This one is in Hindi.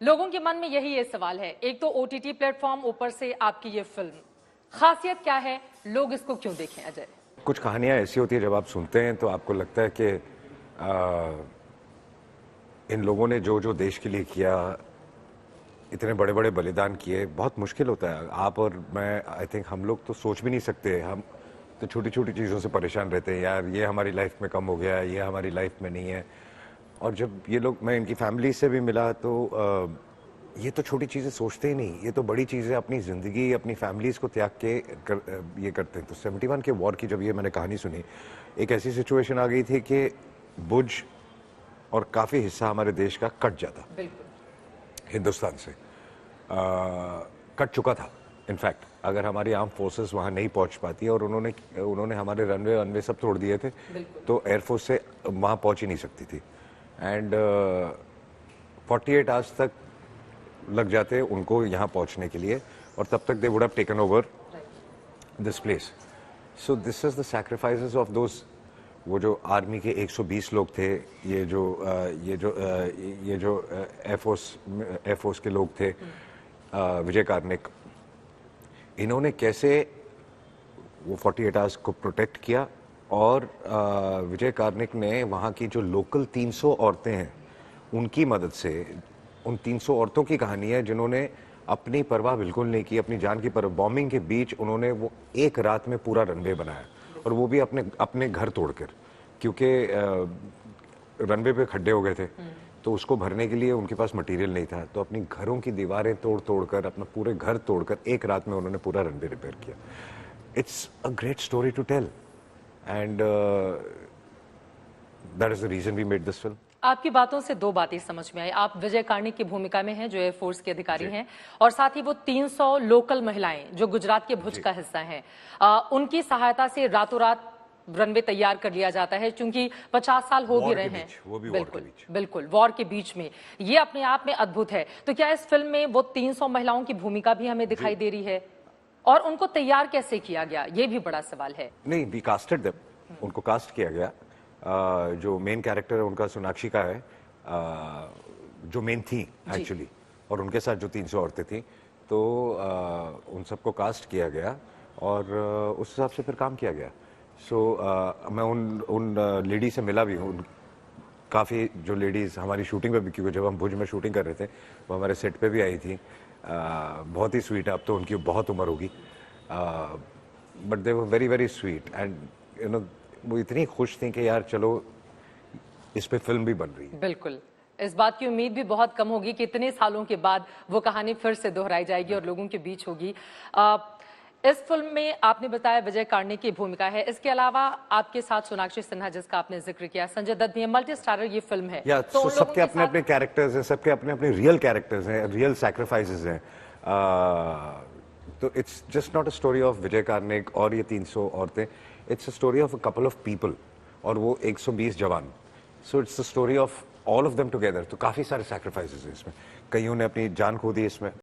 लोगों के मन में यही ये सवाल है, एक तो ओटीटी प्लेटफॉर्म, ऊपर से आपकी ये फिल्म, खासियत क्या है, लोग इसको क्यों देखें? अजय, कुछ कहानियां ऐसी होती है जब आप सुनते हैं तो आपको लगता है कि इन लोगों ने जो जो देश के लिए किया, इतने बड़े बड़े बलिदान किए, बहुत मुश्किल होता है। आप और मैं, आई थिंक हम लोग तो सोच भी नहीं सकते। हम तो छोटी छोटी चीज़ों से परेशान रहते हैं, यार ये हमारी लाइफ में कम हो गया, ये हमारी लाइफ में नहीं है। और जब ये लोग, मैं इनकी फैमिली से भी मिला तो ये तो छोटी चीज़ें सोचते ही नहीं, ये तो बड़ी चीज़ें अपनी ज़िंदगी, अपनी फैमिलीज़ को त्याग के ये करते हैं। तो 71 के वॉर की जब ये मैंने कहानी सुनी, एक ऐसी सिचुएशन आ गई थी कि भुज और काफ़ी हिस्सा हमारे देश का कट जाता हिंदुस्तान से, कट चुका था। इनफैक्ट अगर हमारी आर्म फोर्सेस वहाँ नहीं पहुँच पाती, और उन्होंने हमारे रनवे सब तोड़ दिए थे, तो एयरफोर्स से वहाँ पहुँच ही नहीं सकती थी। एंड 48 आवर्स तक लग जाते उनको यहाँ पहुँचने के लिए, और तब तक they would have taken over this place. So this is the sacrifices of those, वो जो आर्मी के 120 लोग थे, ये जो एयरफोर्स के लोग थे, विजय कार्निक, इन्होंने कैसे वो 48 आवर्स को प्रोटेक्ट किया। और विजय कार्निक ने वहाँ की जो लोकल 300 औरतें हैं, उनकी मदद से, उन 300 औरतों की कहानी है जिन्होंने अपनी परवाह बिल्कुल नहीं की, अपनी जान की परवाह, बॉम्बिंग के बीच उन्होंने वो एक रात में पूरा रनवे बनाया, और वो भी अपने घर तोड़कर, क्योंकि रनवे पे खड्डे हो गए थे, तो उसको भरने के लिए उनके पास मटेरियल नहीं था, तो अपनी घरों की दीवारें तोड़कर, अपना पूरे घर तोड़कर एक रात में उन्होंने पूरा रनवे रिपेयर किया। It's a great story to tell, and that is the reason we made this film. आपकी बातों से दो बातें समझ में आई। आप विजय कार्निक की भूमिका में हैं, जो एयरफोर्स के अधिकारी हैं, और साथ ही वो 300 लोकल महिलाएं जो गुजरात के भुज का हिस्सा हैं, उनकी सहायता से रातों रात रनवे तैयार कर लिया जाता है, क्योंकि 50 साल हो भी रहे हैं। वो भी बिल्कुल वॉर के बीच में, ये अपने आप में अद्भुत है। तो क्या इस फिल्म में वो 300 महिलाओं की भूमिका भी हमें दिखाई दे रही है, और उनको तैयार कैसे किया गया, ये भी बड़ा सवाल है। नहीं, वी कास्टेड देम, उनको कास्ट किया गया। जो मेन कैरेक्टर है उनका सोनाक्षी का है, जो मेन थी एक्चुअली, और उनके साथ जो 300 औरतें थी, तो उन सबको कास्ट किया गया, और उस हिसाब से फिर काम किया गया। सो मैं उन लेडी से मिला भी हूँ, काफ़ी जो लेडीज़ हमारी शूटिंग पे भी, क्योंकि जब हम भुज में शूटिंग कर रहे थे वो हमारे सेट पे भी आई थी। बहुत ही स्वीट है, अब तो उनकी बहुत उम्र होगी, but they were very very sweet, and you know वो इतनी खुश थी कि यार चलो इस पे फिल्म भी बन रही है। बिल्कुल, इस बात की उम्मीद भी बहुत कम होगी कि इतने सालों के बाद वो कहानी फिर से दोहराई जाएगी और लोगों के बीच होगी। इस फिल्म में आपने बताया विजय कार्निक की भूमिका है, इसके अलावा आपके साथ सोनाक्षी सिन्हा, जिसका आपने जिक्र किया, संजय दत्त भी है, मल्टी स्टारर ये फिल्म है। तो सबके अपने अपने कैरेक्टर्स हैं, सबके अपने अपने रियल कैरेक्टर्स हैं, रियल सैक्रिफाइसेस हैं। तो it's just not a story of Vijay Karnik और ये 300 औरतें, it's a story of a couple of people, और वो 120 जवान। So it's the story of all of them together. तो काफी सारे सैक्रिफाइसेस हैं इसमें, कईयों ने अपनी जान खो दी इसमें।